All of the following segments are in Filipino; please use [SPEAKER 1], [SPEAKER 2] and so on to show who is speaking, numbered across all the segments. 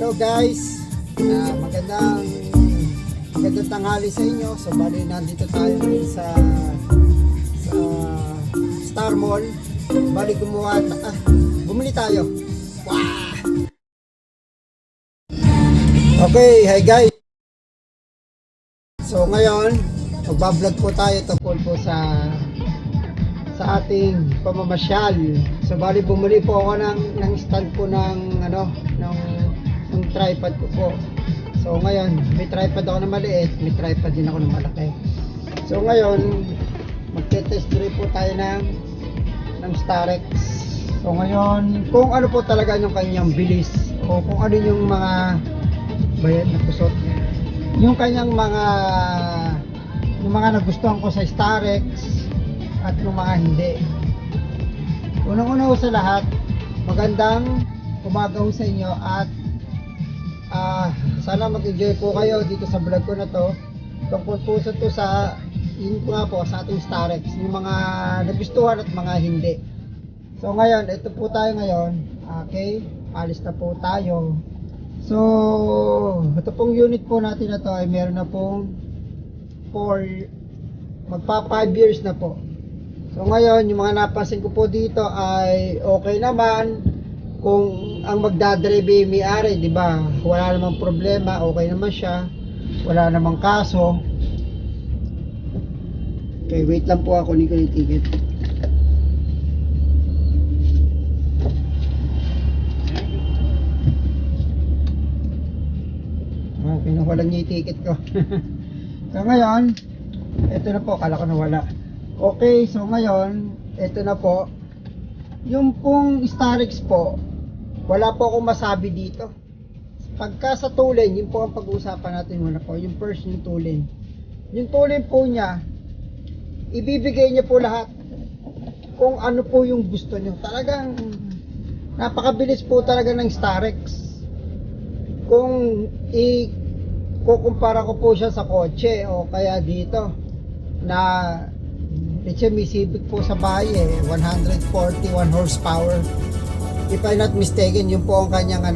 [SPEAKER 1] Hello guys, magandang tanghali sa inyo. So bali nandito tayo ngayon sa Star Mall. Bali bumili tayo. Wow! Okay, hi guys. So ngayon, magbablog po tayo tungkol po sa ating pamamasyal. So bali bumili po ako ng stand po ng tripod ko po. So ngayon, may tripod ako na maliit, may tripod din ako na malaki. So ngayon, magte-test drive po tayo ng Starex. So ngayon, kung ano po talaga yung kanyang bilis o kung ano yung mga napusot. Yung kanyang yung mga nagustuhan ko sa Starex at yung mga hindi. Unang-una ho sa lahat, magandang umaga ho sa inyo at sana mag-enjoy po kayo dito sa vlog ko na to. Tungkol po sa yun po nga po sa ating Starex, yung mga nagustuhan at mga hindi. So ngayon, ito po tayo ngayon. Okay, alis na po tayo. So ito pong unit po natin na to ay meron na pong magpa 5 years na po. So ngayon, yung mga napansin ko po dito ay okay naman. Kung ang magdadrive may-ari, di ba? Wala namang problema, okay naman siya. Wala namang kaso. Okay, wait lang po ako, kunin ko yung ticket. Pinawalan niya yung ticket ko. So ngayon, ito na po, kala ko nawala. Okay, so ngayon, ito na po. Yung pong Starex po, wala po akong masabi dito. Pagka sa tulin, yun po ang pag-uusapan natin muna po. Yung first, yung tulin. Yung tulin po niya, ibibigay niya po lahat. Kung ano po yung gusto niyo. Talagang, napakabilis po talaga ng Starex. Kung kukumpara ko po siya sa kotse o kaya dito, na may Civic po sa bahay 141 horsepower. If I'm not mistaken, yun po ang kanyang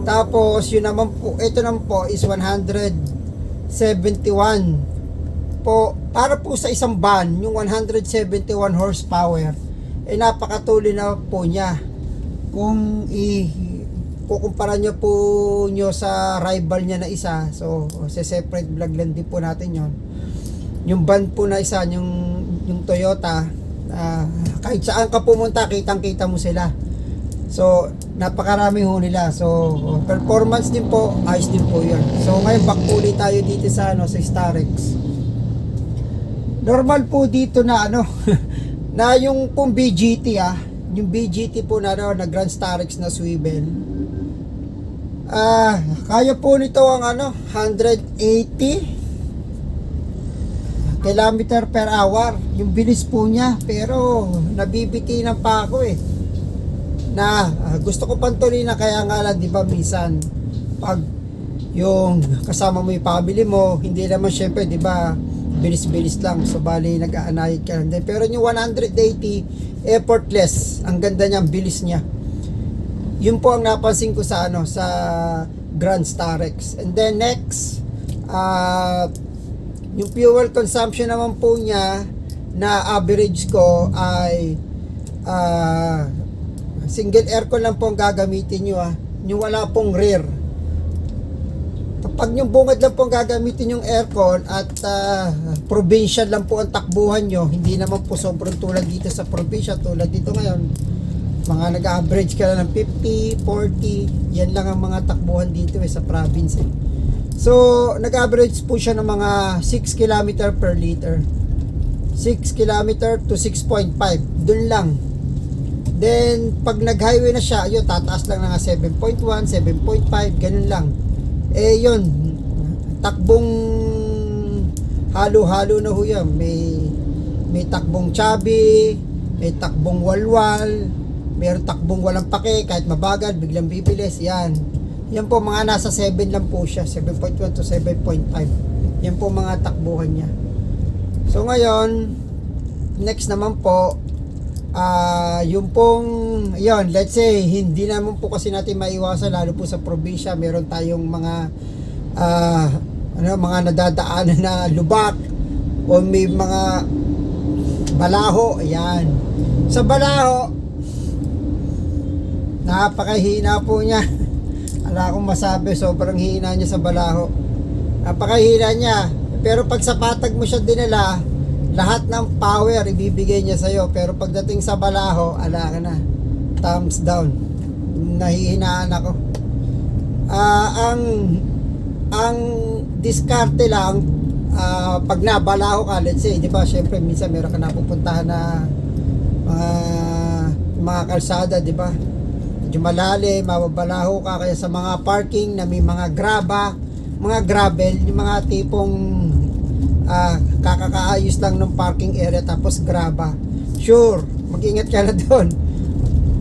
[SPEAKER 1] Tapos yun naman po, ito naman po is 171 po. Para po sa isang van, yung 171 horsepower napakatuloy na po niya. Kung kukumpara nyo po sa rival niya na isa, so sa separate vlog lang din po natin yon. Yung van po na isa, yung Toyota, kahit saan ka pumunta, kitang-kita mo sila. So, napakarami ho nila. So, performance din po, ayos din po yun. So, ngayon, back po ulit tayo dito sa Starex. Normal po dito na na yung pong BGT yung BGT po na Grand Starex na swivel. Kaya po nito ang 180 kilometer per hour yung bilis po niya, pero nabibitinan pa ako na gusto ko pantuloy na, kaya nga lang, di ba, minsan pag yung kasama mo yung family mo, hindi naman syempre, di ba, bilis-bilis lang, so bali nag-aanayid ka lang din. Pero yung 180 effortless, ang ganda niya, ang bilis niya. Yun po ang napansin ko sa sa Grand Starex. And then next, yung fuel consumption naman po niya na average ko ay single aircon lang po ang gagamitin nyo yung wala pong rear. Kapag yung bungad lang po ang gagamitin yung aircon at provincial lang po ang takbuhan nyo, hindi naman po sobrang tulad dito sa probinsya. Tulad dito ngayon, mga nag-average ka lang ng 50, 40, yan lang ang mga takbuhan dito sa province So, nag-average po siya ng mga 6 km per liter. 6 km to 6.5. Dun lang. Then, pag nag-highway na siya, yun, tataas lang na nga 7.1, 7.5, ganun lang. Yun, takbong halo-halo na ho yan. May takbong chubby, may takbong walwal, mayroon takbong walang pake, kahit mabagal, biglang bibilis, yan. Yan po, mga nasa 7 lang po siya, 7.1 to 7.5. Yan po mga takbuhan niya. So ngayon, next naman po, Yung pong, yon, let's say, hindi naman po kasi natin maiwasan, lalo po sa probinsya, meron tayong mga, mga nadadaanan na lubak, o may mga balaho, ayan. Sa balaho, napakahina po niya. Wala akong masabi, sobrang hina niya sa balaho. Napakahina niya. Pero pag sa patag mo siya dinala, lahat ng power ibibigay niya sa'yo. Pero pagdating sa balaho, ala ka na. Thumbs down. Nahihinaan ako. Ang diskarte lang, pag nabalaho ka, let's say, di ba, syempre, minsan meron ka napupuntahan na mga kalsada, di ba? Medyo malalim, mababalaho ka, kaya sa mga parking na may mga mga gravel, yung mga tipong kakakaayos lang ng parking area tapos graba, sure, mag-ingat ka na doon,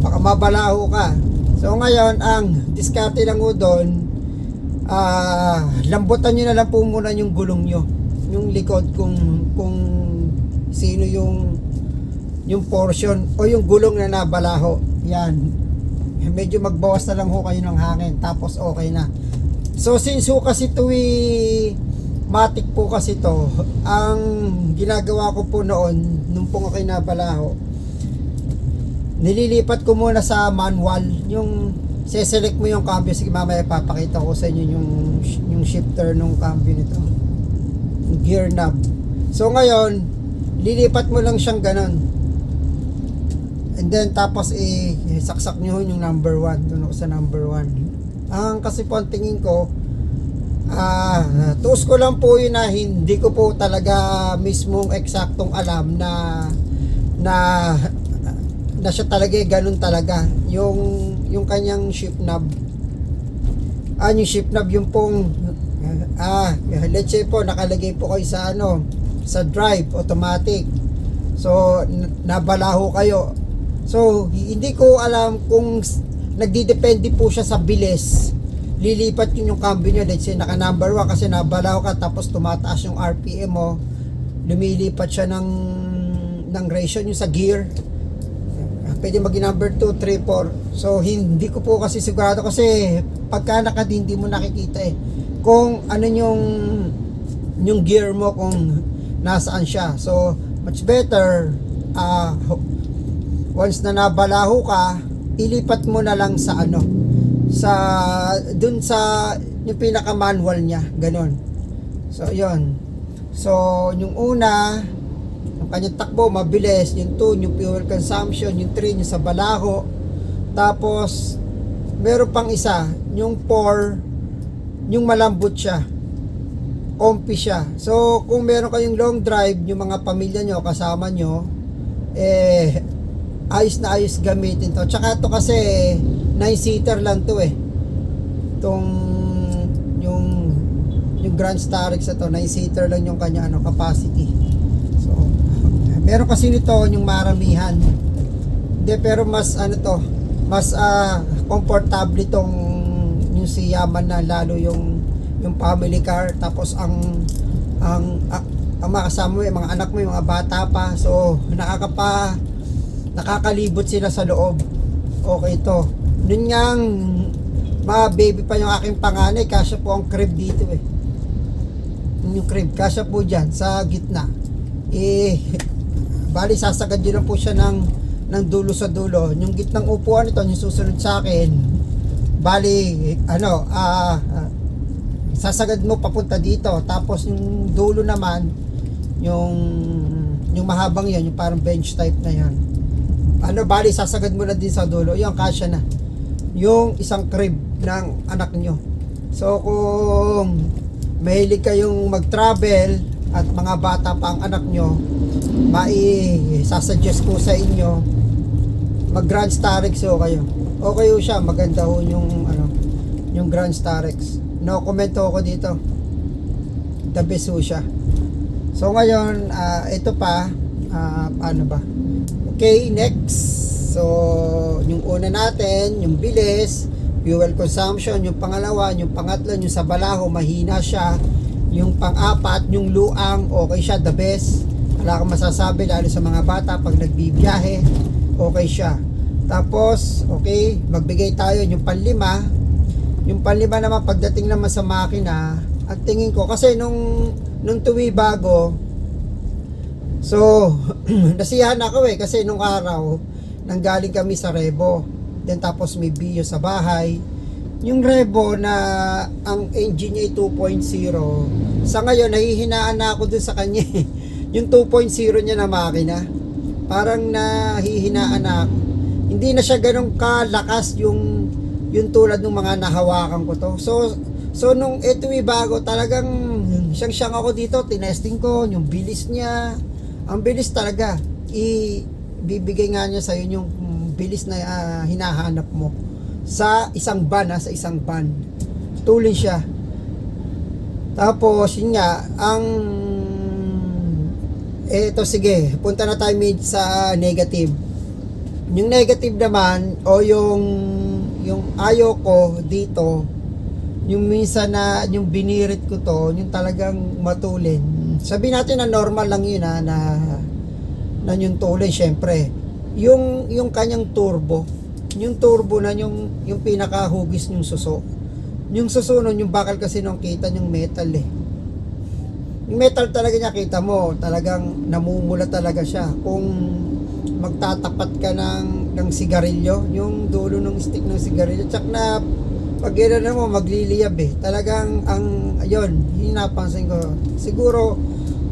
[SPEAKER 1] baka mabalaho ka. So ngayon, ang diskarte lang mo doon, lambutan nyo na lang po muna yung gulong nyo, yung likod, kung sino yung portion o yung gulong na nabalaho, yan, medyo magbawas na lang ho kayo ng hangin, tapos okay na. So since ho kasi ito matik po kasi to, ang ginagawa ko po noon nung po ako nabalaho, nililipat ko muna sa manual, yung seselect mo yung cambio. Sige, mamaya papakita ko sa inyo yung shifter ng cambio nito, yung gear knob. So ngayon, lilipat mo lang siyang ganon, and then tapos saksak nyo yung number 1. Doon ako sa number 1. Ang kasi po ang tingin ko, tuos ko lang po yun, na hindi ko po talaga mismong eksaktong alam na siya talaga ganun talaga yung kanyang shift knob. Yung shift knob yung pong let's say po nakalagay po kayo sa sa drive automatic, so nabalaho kayo. So hindi ko alam kung nagdidepende po siya sa bilis, lilipat yun yung cambio nyo. Let's say naka number 1 kasi nabalaw ka, tapos tumataas yung RPM mo, lumilipat siya ng ratio yung sa gear, pwede maging number 2, 3, 4. So hindi ko po kasi sigurado, kasi pagka nakadindi mo nakikita kung ano yung gear mo, kung nasaan siya. So much better, once na nabalaho ka, ilipat mo na lang sa dun sa yung pinaka manual niya, ganon. So yun, so yung una, yung kanyang takbo mabilis, yung 2 yung fuel consumption, yung 3 yung sa balaho, tapos meron pang isa, yung 4 yung malambot siya, comfy siya. So kung meron kayong long drive, yung mga pamilya nyo, kasama nyo, ayos na ayos gamitin to. Tsaka to kasi 9-seater lang to itong yung Grand Starex na to, 9-seater lang yung kanya capacity. So meron kasi nito yung maramihan, hindi, pero mas mas comfortable tong yung si Yaman, na lalo yung family car, tapos ang makasama mo yung mga anak mo, yung mga bata pa, so nakakalibot sila sa loob. Okay to. Nun ngang mga baby pa yung aking panganay, kasya po ang crib dito yung crib, kasya po dyan sa gitna. Bali sasagad yun lang po siya ng dulo sa dulo. Yung gitnang upuan ito, yung susunod sa akin, bali sasagad mo papunta dito, tapos yung dulo naman, yung mahabang yan, yung parang bench type na yan, bali sasagad mo na din sa dulo, yung kasya na yung isang crib ng anak nyo. So kung mahilig kayong mag-travel at mga bata pa ang anak nyo, sasuggest ko sa inyo mag Grand Starex kayo. Okay siya, maganda yung Grand Starex, no comment ako dito, the best siya. So ngayon, ito pa, paano ba? Okay, next. So, yung una natin, yung bilis, fuel consumption. Yung pangalawa, yung pangatlo, yung sa balaho, mahina siya. Yung pang-apat, yung luang, okay siya, the best. Wala akong masasabi, lalo sa mga bata pag nagbibiyahe. okay siya. Tapos, okay, magbigay tayo yung panlima. Yung panlima naman, pagdating naman sa makina, ang tingin ko, kasi nung tuwi bago, so, nasiyahan ako kasi nung araw, nanggaling kami sa Revo. Then tapos may Bio sa bahay. Yung Revo na ang engine niya ay 2.0, sa ngayon, nahihinaan na ako dun sa kanya. Yung 2.0 niya na makina, parang nahihinaan na ako. Hindi na siya ganun kalakas yung tulad ng mga nahawakan ko to. So nung ito bago, talagang siyang ako dito, tinesting ko yung bilis niya. Ang bilis talaga. Bibigay nga niya sa yung bilis na hinahanap mo sa isang van, sa isang van. Tulin siya. Tapos yun nga, eto sige, punta na tayo sa negative. Yung negative naman, o yung ayaw ko dito, yung minsan na yung binirit ko to, yung talagang matulin. Sabihin natin na normal lang yun na yung tulin, syempre. Yung kanyang turbo, yung turbo na yung pinakahugis yung suso. Yung suso nun, yung bakal kasi nung kita yung metal Yung metal talaga niya, kita mo, talagang namumula talaga siya. Kung magtatapat ka ng sigarilyo, yung dulo ng stick ng sigarilyo, tsak na pag gano'n mo magliliyab talagang ayun, hinapansin ko siguro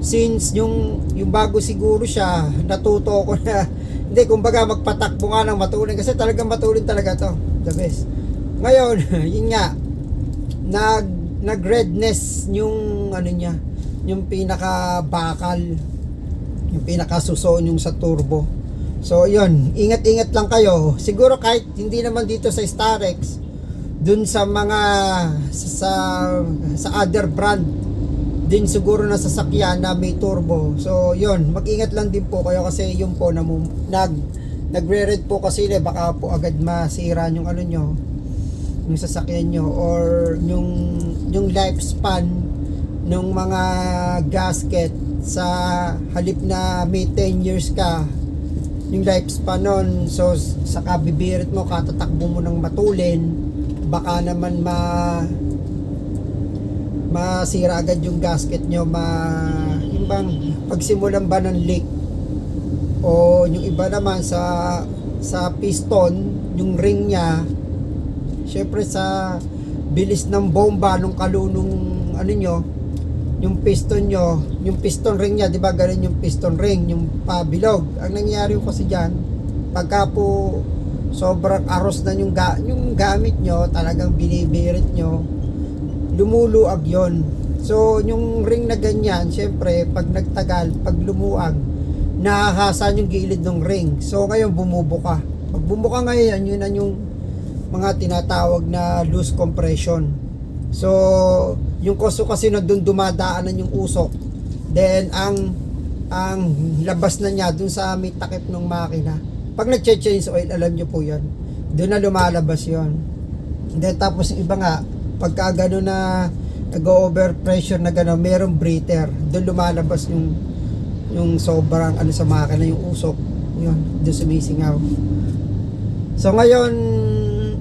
[SPEAKER 1] since yung bago siguro siya, natuto ko na hindi, kumbaga magpatakbo nga ng matulin kasi talagang matulin talaga to, the best. Ngayon yun nga, nag redness yung niya, yung pinaka bakal, yung pinaka suso yung sa turbo. So yun, ingat-ingat lang kayo. Siguro kahit hindi naman dito sa Starex, dun sa mga sa other brand din siguro na sasakyan na may turbo. So yun, mag-ingat lang din po kayo kasi yun po nagre-red po kasi baka po agad masira yung nyo, yung sasakyan nyo, or yung lifespan ng mga gasket, sa halip na may 10 years ka yung lifespan nun, so sa kabibirit mo, katatakbo mo ng matulin, baka naman masira agad yung gasket nyo, yung bang pagsimulan ba ng leak, o yung iba naman sa piston, yung ring nya, syempre sa bilis ng bomba nung kalunong nyo, yung piston nyo, yung piston ring nya, di ba ganun yung piston ring, yung pabilog. Ang nangyayari kasi dyan, pagka po sobrang aros na yung gamit nyo, talagang binibirit nyo, lumuluag yon. So yung ring na ganyan, syempre pag nagtagal, pag lumuag, nahahasan yung gilid ng ring. So ngayon bumubuka. Pag bumuka ngayon, yun na yung mga tinatawag na loose compression. So yung koso kasi na doon dumadaanan yung usok, then ang labas na niya doon sa may takip ng makina. Pag nag-change oil, alam nyo po yan, doon na lumalabas yon. Then tapos yung iba nga, pagka gano'n na nag-over pressure na gano'n, merong breather, doon lumalabas yung sobrang sa makina, yung usok, yun, doon sumisingaw. So ngayon,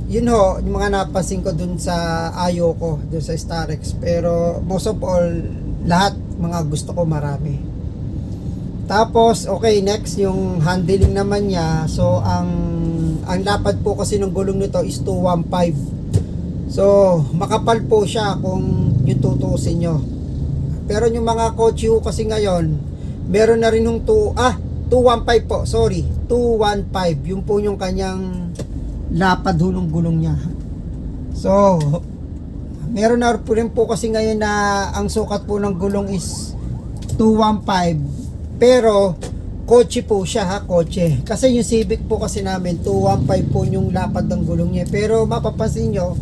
[SPEAKER 1] yun yung mga napansin ko dun sa Ayoko, dun sa Starex. Pero most of all, lahat mga gusto ko marami. Tapos okay, next yung handling naman niya. So ang lapad po kasi ng gulong nito is 215. So makapal po siya kung yung tutusin nyo. Pero yung mga kotse kasi ngayon, meron na rin yung 215 po, sorry, 215. Yung po yung kanyang lapad ng gulong niya. So meron na rin po kasi ngayon na ang sukat po ng gulong is 215, pero kotse po siya, kotse. Kasi yung Civic po kasi namin 215 po yung lapad ng gulong niya, pero mapapansin nyo,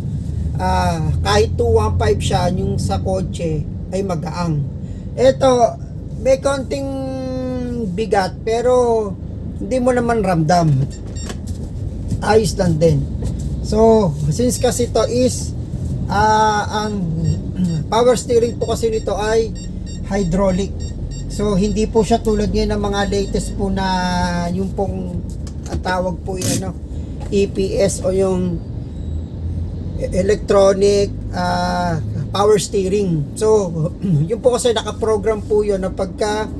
[SPEAKER 1] kahit 215 siya, yung sa kotse ay magaang. Ito may konting bigat, pero hindi mo naman ramdam, ayos lang din. So since kasi to is ang power steering po kasi nito ay hydraulic, so hindi po siya tulad ngayon ng mga latest po na yung pong ang tinatawag po yung ano, EPS o yung electronic power steering. So yun po kasi nakaprogram po yun na pagka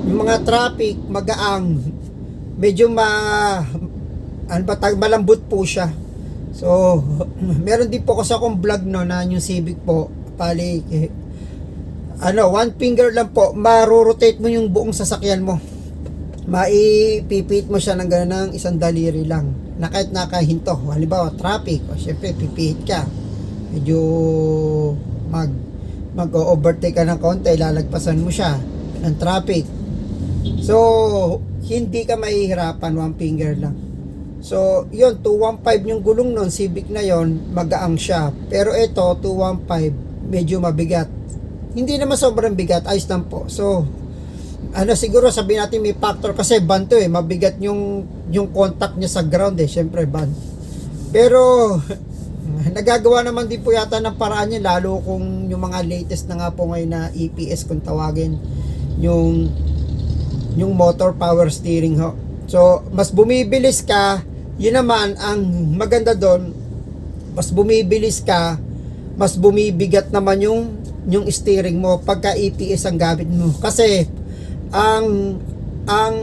[SPEAKER 1] yung mga traffic magaang, medyo malambot po siya. So meron din po kasi akong vlog no na yung Civic po, pali one finger lang po marorotate mo yung buong sasakyan mo, maipipit mo siya ng ganun ng isang daliri lang na kahit nakahinto. Halimbawa traffic, o syempre pipihit ka, medyo mag-overtake ka ng konti, lalagpasan mo siya ng traffic. So hindi ka mahihirapan, one finger lang. So yun, 215 yung gulong nun, Civic na yon, magaang siya. Pero ito 215 medyo mabigat, hindi naman sobrang bigat, ayos lang po. So siguro sabihin natin may factor kasi van to mabigat yung contact niya sa ground syempre van. Pero nagagawa naman din po yata ng paraan niya, lalo kung yung mga latest na nga po ngayon na EPS kung tawagin, yung motor power steering ho. So mas bumibilis ka, yun naman ang maganda doon, mas bumibilis ka, mas bumibigat naman yung steering mo pagka EPS ang gamit mo. Kasi ang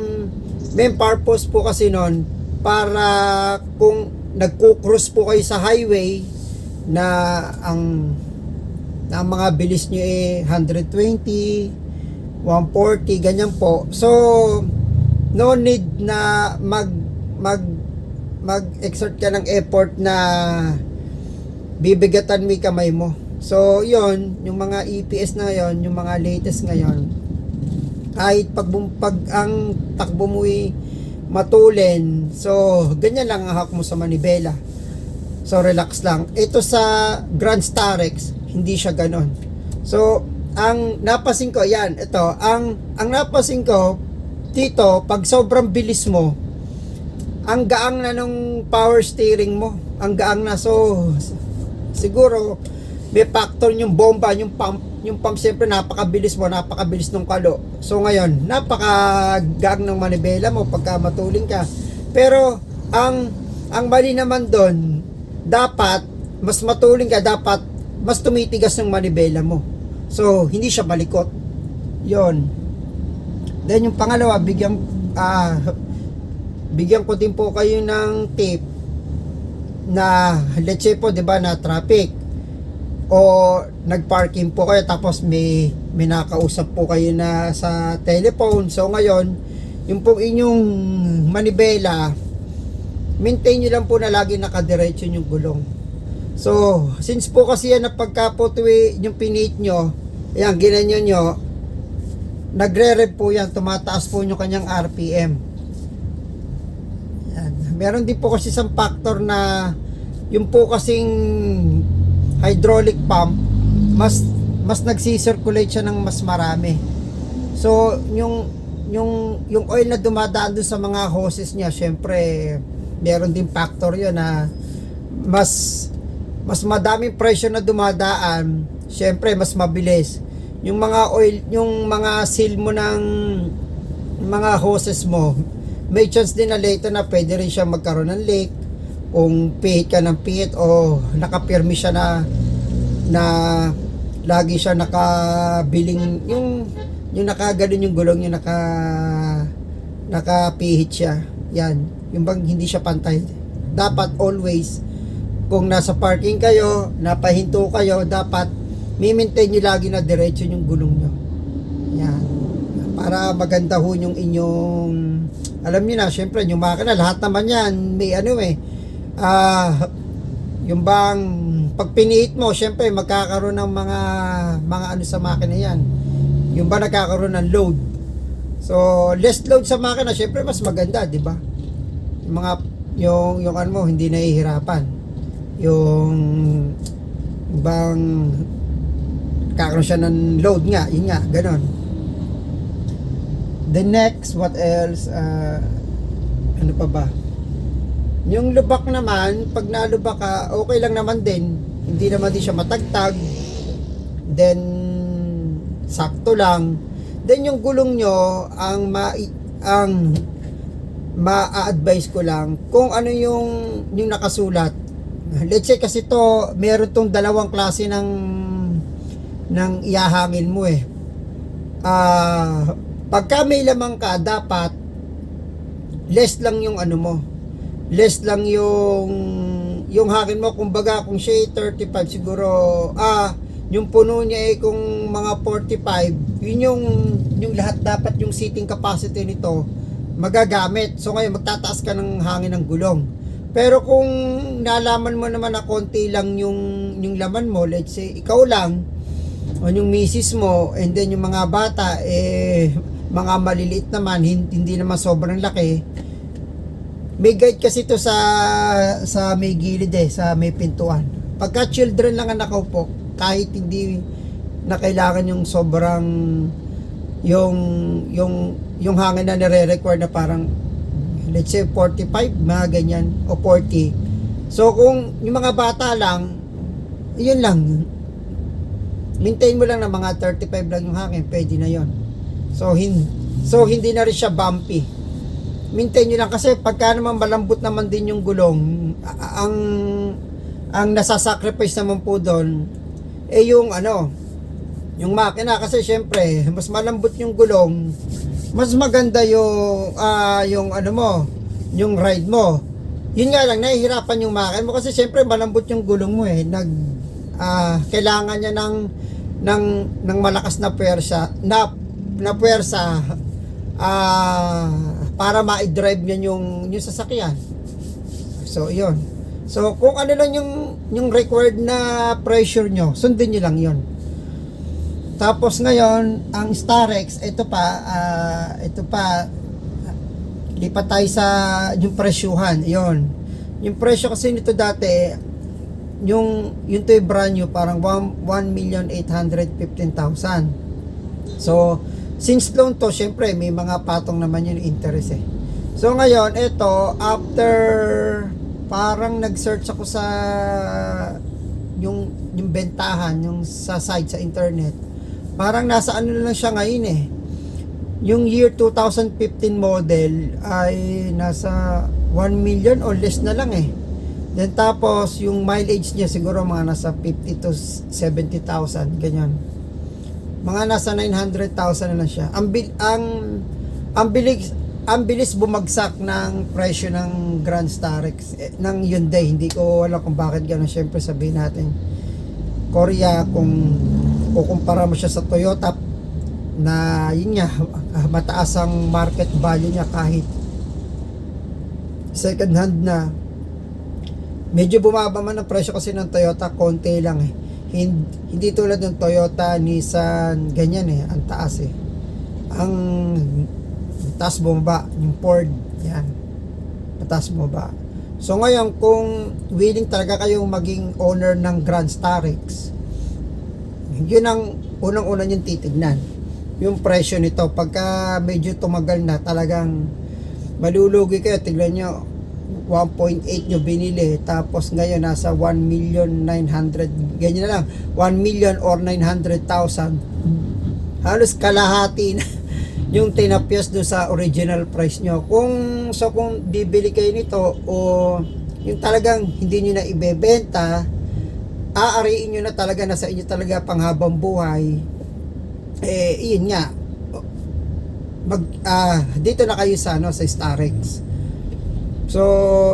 [SPEAKER 1] main purpose po kasi nun, para kung nagko-cruise po kayo sa highway na ang mga bilis nyo 120, 140 ganyan po, so no need na mag-exert ka ng effort na bibigatan mo yung kamay mo. So yon, yung mga EPS na yon, yung mga latest ngayon, kahit pag ang takbo mo matulin, so ganyan lang ang hawak mo sa manibela, so relax lang. Ito sa Grand Starex hindi siya ganon. So ang napasin ko, yan, ito ang napasin ko dito, pag sobrang bilis mo, ang gaang na nung power steering mo, ang gaang na. So siguro may factor yung bomba, yung pump siyempre napakabilis mo, napakabilis ng kalo. So ngayon, napakagaang ng manibela mo pagka matulin ka. Pero ang mali naman doon, dapat mas matulin ka, dapat mas tumitigas ng manibela mo. So hindi siya balikot. Yon. Then yung pangalawa, bigyan ko din po kayo ng tip na let's say po, 'di ba, na traffic o nagparking po kayo, tapos may nakausap po kayo na sa telephone. So ngayon, yung pong inyong manibela, maintain nyo lang po na lagi nakadiretso yung gulong. So since po kasi yan na pagka po yung pinit nyo, yan, ginanyan nyo, nagre-rev po yan, tumataas po yung kanyang RPM. Yan. Meron din po kasi isang factor na yung po kasing hydraulic pump, mas nagsi-circulate siya ng mas marami. So yung oil na dumadaan doon sa mga hoses niya, syempre meron din factor yun na mas madaming pressure na dumadaan, syempre mas mabilis. Yung mga oil, yung mga seal mo ng mga hoses mo, may chance din na later na pwede rin siya magkaroon ng leak kung pihit ka ng pihit o nakapirmi siya na lagi siya nakabiling, yung nakaganon yung gulong, yung nakapihit siya. Yan, yung bang hindi siya pantay. Dapat always, kung nasa parking kayo, napahinto kayo, dapat mi-maintain nyo lagi na diretso yung gulong nyo. Yan, para maganda ho yung inyong, alam nyo na, syempre yung makina, lahat naman yan may yung bang pag piniit mo, syempre magkakaroon ng mga ano sa makina yan, yung ba nagkakaroon ng load. So less load sa makina, syempre mas maganda, di ba? Yung mga yung ano mo, hindi nahihirapan, yung bang kakaroon siya ng load nga, yun nga, ganon. The next, what else, ano pa ba? Yung lubak naman, pag nalubak ka, okay lang naman din. Hindi naman din siya matagtag. Then, sakto lang. Then, yung gulong nyo, ang ma-advise ko lang kung ano yung nakasulat. Let's say kasi to, meron tong dalawang klase ng iahangin mo eh. Pagka may lamang ka, dapat less lang yung ano mo. Less lang yung hangin mo. Kumbaga kung siya ay 35 siguro, yung puno niya ay kung mga 45, yun yung lahat dapat yung seating capacity nito magagamit. So ngayon magtataas ka ng hangin ng gulong. Pero kung nalaman mo naman na konti lang yung laman mo, let's say ikaw lang o yung misis mo, and then yung mga bata mga maliliit naman, hindi naman sobrang laki. May guide kasi to sa may gilid sa may pintuan. Pagka children lang ang nakaupo, kahit hindi na kailangan yung sobrang yung hangin na nire-require na parang let's say 45, mga ganyan, o 40. So kung yung mga bata lang, yun lang, maintain mo lang na mga 35 lang yung hangin, pwede na yon. So hindi na rin siya bumpy. Maintain nyo lang, kasi pagka naman malambot naman din yung gulong, ang nasasacrifice naman po doon yung yung makina, kasi syempre mas malambot yung gulong, mas maganda yung yung ride mo. Yun nga lang, nahihirapan yung makina mo kasi syempre malambot yung gulong mo kailangan niya ng malakas na puwersa para ma-drive niya yung sasakyan. So yun. So kung ano lang yung required na pressure nyo, sundin nyo lang yun. Tapos ngayon, ang Starex, ito pa, lipat tayo sa yung presyuhan. Yon. Yung presyo kasi nito dati, yung to yung brand new, parang 1,815,000. So, since loan to, syempre, may mga patong naman yung interest So, ngayon, ito, after, parang nag-search ako sa yung bentahan, yung sa site, sa internet. Parang nasa ano lang siya ngayon yung year 2015 model ay nasa 1 million or less na lang Then tapos yung mileage niya siguro mga nasa 50 to 70,000 ganyan. Mga nasa 900,000 na lang siya. Ang bilis bumagsak ng presyo ng Grand Starex ng Hyundai. Hindi ko alam kung bakit gano'n. Syempre sabihin natin Korea, kung kukumpara mo siya sa Toyota na yun nga, mataas ang market value niya kahit second hand na, medyo bumaba man ang presyo kasi ng Toyota, konti lang hindi tulad ng Toyota, Nissan, ganyan ang taas ang taas bumaba, yung Ford yan, mataas bumaba. So ngayon, kung willing talaga kayong maging owner ng Grand Starex, yun ang unang-una yung titignan, yung presyo nito. Pagka medyo tumagal na, talagang malulugi kayo. Tignan nyo, 1.8 nyo binili, tapos ngayon nasa 1,900,000, ganyan na lang, 1,000,000 or 900,000, halos kalahati na yung tinapyas do sa original price nyo. Kung bibili kayo nito o yung talagang hindi nyo na ibebenta, aariin nyo na talaga, na sa inyo talaga panghabang buhay, yun nga, dito na kayo sa sa Starex. So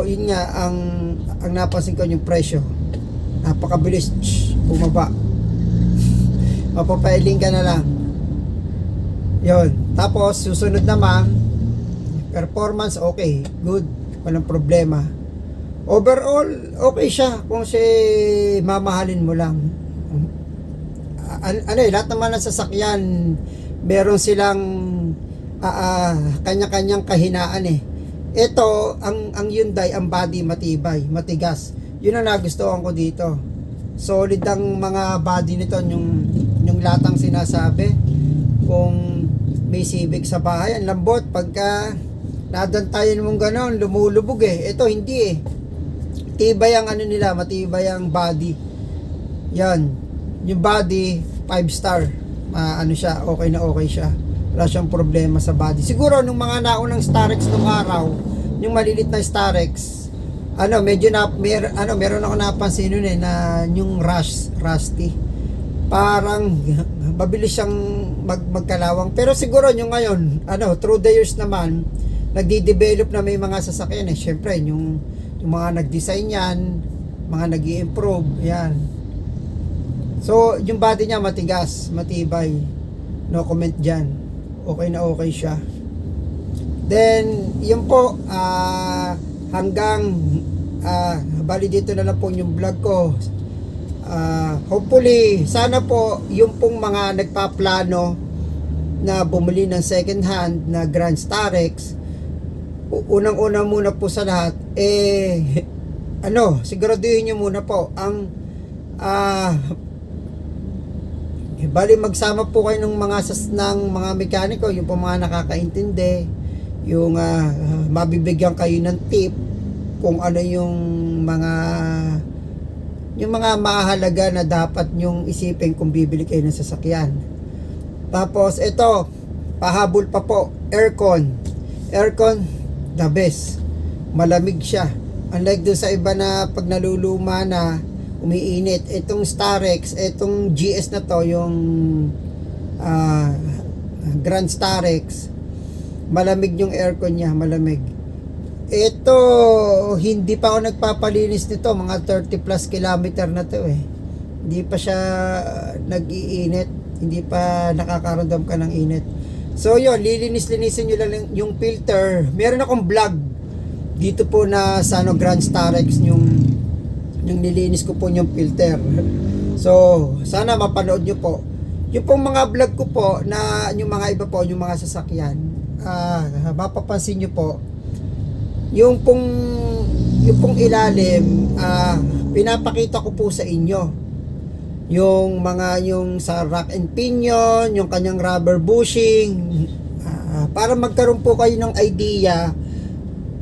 [SPEAKER 1] yun nga, ang napansin ko yung presyo, napakabilis bumaba. Mapapailing ka na lang yun. Tapos susunod naman, performance, okay, good, walang problema. Overall, okay siya kung mamahalin mo lang. Lahat naman ng sasakyan, meron silang kanya-kanyang kahinaan Ito, ang Hyundai, ang body matibay, matigas. Yun ang nagustuhan ko dito. Solid ang mga body nito, yung latang sinasabi. Kung may Civic sa bahay, ang lambot. Pagka nadantayan mong ganon, lumulubog Ito hindi tibay ang nila, matibay ang body. Yan, yung body 5 star, siya, okay na okay siya, wala siyang problema sa body. Siguro nung mga naunang Starex nung araw, yung malilit na Starex, ano, medyo na, meron ako napansin nun na yung rusty. Parang mabilis siyang magkalawang. Pero siguro yung ngayon, through the years naman, nagdi-develop na may mga sasakyan syempre, yung mga nag-design yan, mga nag-i-improve, yan. So, yung body niya matigas, matibay. No comment dyan. Okay na okay siya. Then, yun po, hanggang, bali dito na lang po yung vlog ko. Hopefully, sana po, yung pong mga nagpaplano na bumili ng second hand na Grand Starex, unang-una muna po sa lahat, siguraduhin nyo muna po, ang, bali magsama po kayo ng mga mekaniko, yung po mga nakakaintindi, yung mabibigyan kayo ng tip kung ano yung mga mahalaga na dapat nyong isipin kung bibili kayo ng sasakyan. Tapos ito, pahabol pa po, aircon, the best, malamig siya, unlike dun sa iba na pag naluluma na umiinit. Itong Starex, itong GS na to, yung Grand Starex, malamig yung aircon niya, malamig. Ito, hindi pa ako nagpapalinis nito, mga 30 plus kilometer na to hindi pa siya nag-iinit, hindi pa nakakaramdam ka ng init. So yun, linisin nyo lang yung filter. Meron akong vlog dito po na sa Grand Starex, yung nilinis ko po yung filter. So sana mapanood nyo po yung pong mga vlog ko po, na yung mga iba po, yung mga sasakyan. Mapapansin nyo po yung pong ilalim, pinapakita ko po sa inyo yung sa rack and pinion, yung kanyang rubber bushing, para magkaroon po kayo ng idea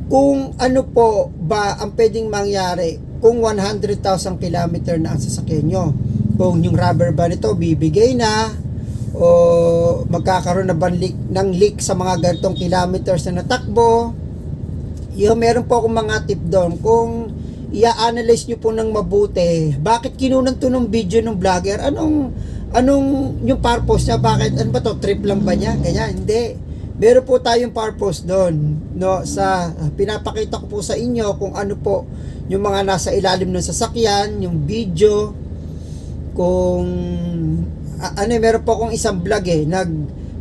[SPEAKER 1] kung ano po ba ang pwedeng mangyari kung 100,000 kilometer na ang sasakyan nyo. Kung yung rubber ba nito bibigay na, o magkakaroon na ba ng leak sa mga ganitong kilometers na natakbo. Meron po akong mga tip doon. Kung i-analyze nyo po ng mabuti, bakit kinunan to ng video ng vlogger? Anong yung purpose niya? Bakit? Ano ba to? Trip lang ba niya? Ganyan. Hindi. Meron po tayong purpose doon. No? Pinapakita ko po sa inyo kung ano po yung mga nasa ilalim ng sasakyan, yung video. Kung meron po akong isang vlog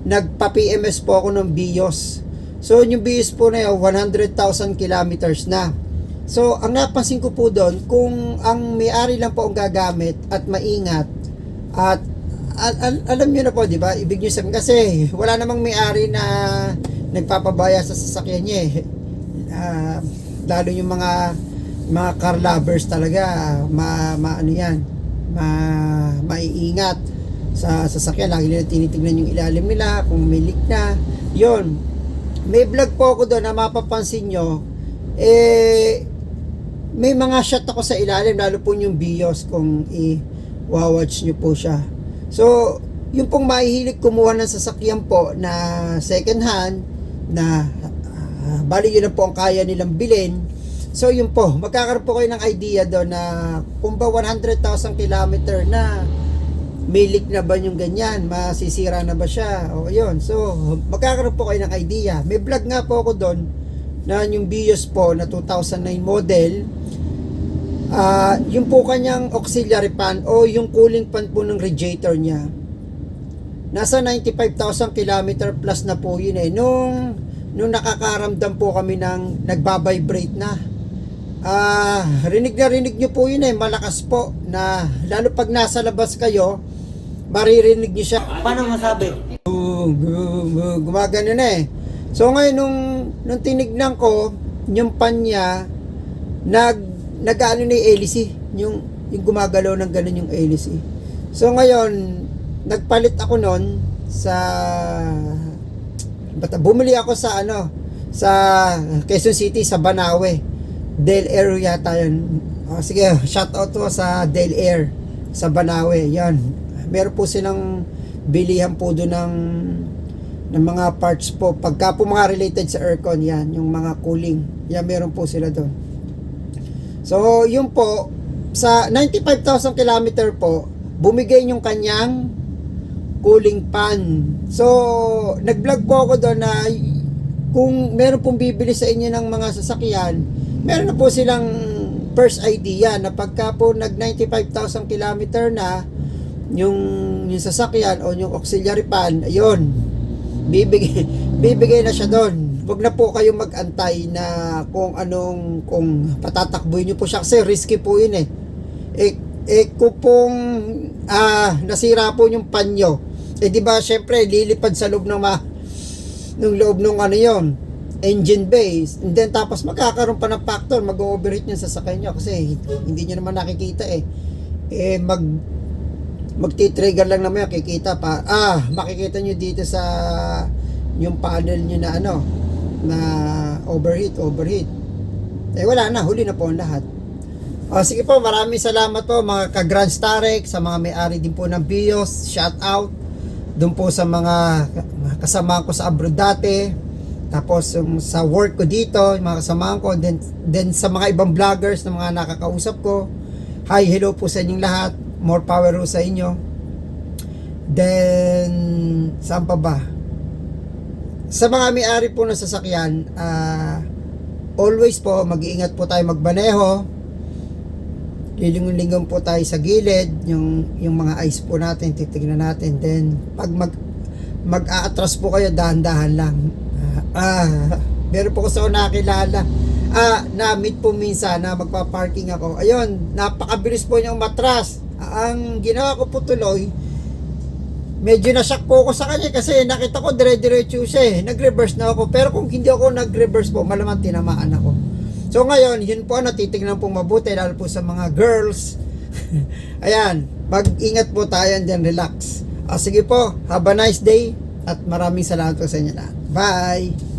[SPEAKER 1] nagpa-PMS po ako ng BIOS. So, yung BIOS po na yun, 100,000 kilometers na. So, ang napansin ko po doon, kung ang may-ari lang po ang gagamit at maingat, at alam nyo na po, di ba? Ibig nyo sabihin, kasi wala namang may-ari na nagpapabaya sa sasakyan niya lalo yung mga car lovers talaga, maiingat sa sasakyan. Lagi nila tinitignan yung ilalim nila, kung may leak na. Yun. May vlog po ako doon na mapapansin nyo, may mga shot ako sa ilalim, lalo po yung BIOS kung i-watch nyo po siya. So, yung pong mahihilig kumuha ng sasakyan po na second hand, na bali yun na po ang kaya nilang bilhin. So, yun po, magkakaroon po kayo ng idea doon na kung ba 100,000 kilometer na, may leak na ba yung ganyan, masisira na ba siya, o yun. So magkakaroon po kayo ng idea. May vlog nga po ako doon na yung BIOS po na 2009 model, yung po kanyang auxiliary fan o yung cooling fan po ng radiator niya, nasa 95,000 kilometer plus na po yun nung nakakaramdam po kami ng nagbabibrate na. Rinig na rinig nyo po yun malakas po, na lalo pag nasa labas kayo, maririnig nyo siya.
[SPEAKER 2] Paano masabi?
[SPEAKER 1] Gumagano na So ngayon nung tinignan ko yung pan niya, nag-ano na yung hélice, yung gumagalaw ng ganun yung hélice. So ngayon nagpalit ako noon bumili ako sa Quezon City, sa Banawe, Del Air yata yun. Sige, shout out to sa Del Air sa Banawe. Yan, meron po silang bilihan po doon ng mga parts po. Pagka po mga related sa aircon, yan, yung mga cooling. Yan, meron po sila doon. So, yun po, sa 95,000 kilometer po, bumigay yung kanyang cooling fan. So, nag-vlog po ako doon na kung meron pong bibili sa inyo ng mga sasakyan, meron na po silang first idea na pagka po nag 95,000 kilometer na yung sasakyan o yung auxiliary fan, ayun, bibigay na siya doon. Huwag na po kayo mag-antay na kung patatakbuhin nyo po siya kasi risky po yun kung pong nasira po yung panyo, di ba syempre lilipad sa loob ng loob ng engine base, and then tapos magkakaroon pa ng factor, mag-overheat yung sasakyan nyo kasi hindi nyo naman nakikita magti-trigger lang naman, kikita pa, makikita nyo dito sa yung panel nyo na na overheat, wala na, huli na po ang lahat. Sige po, maraming salamat po mga ka-Grand Starek, sa mga may-ari din po ng BIOS, shout out doon po sa mga kasama ko sa abroad dati, tapos sa work ko dito, yung mga kasama ko, then sa mga ibang vloggers na mga nakakausap ko, hi, hello po sa inyong lahat, more power po sa inyo. Then saan pa ba? Sa mga may-ari po ng sasakyan, always po mag-iingat po tayo magbaneho, lilingon-lingon po tayo sa gilid, yung mga eyes po natin titignan natin, then pag mag-aatras po kayo, dahan-dahan lang. Meron po ko sa nakilala, na-meet po minsan na magpa-parking ako, ayun, napakabilis po niyang matras. Ang ginawa ko po tuloy, medyo na-shock po ako sa kanya kasi nakita ko dire-diretso siya nag-reverse na ako, pero kung hindi ako nag-reverse po, malamang tinamaan ako. So ngayon, yun po titignan po mabuti, lalo po sa mga girls. Ayan, mag-ingat po tayo and then relax. Sige po, have a nice day at maraming salamat po sa inyo lahat. Bye!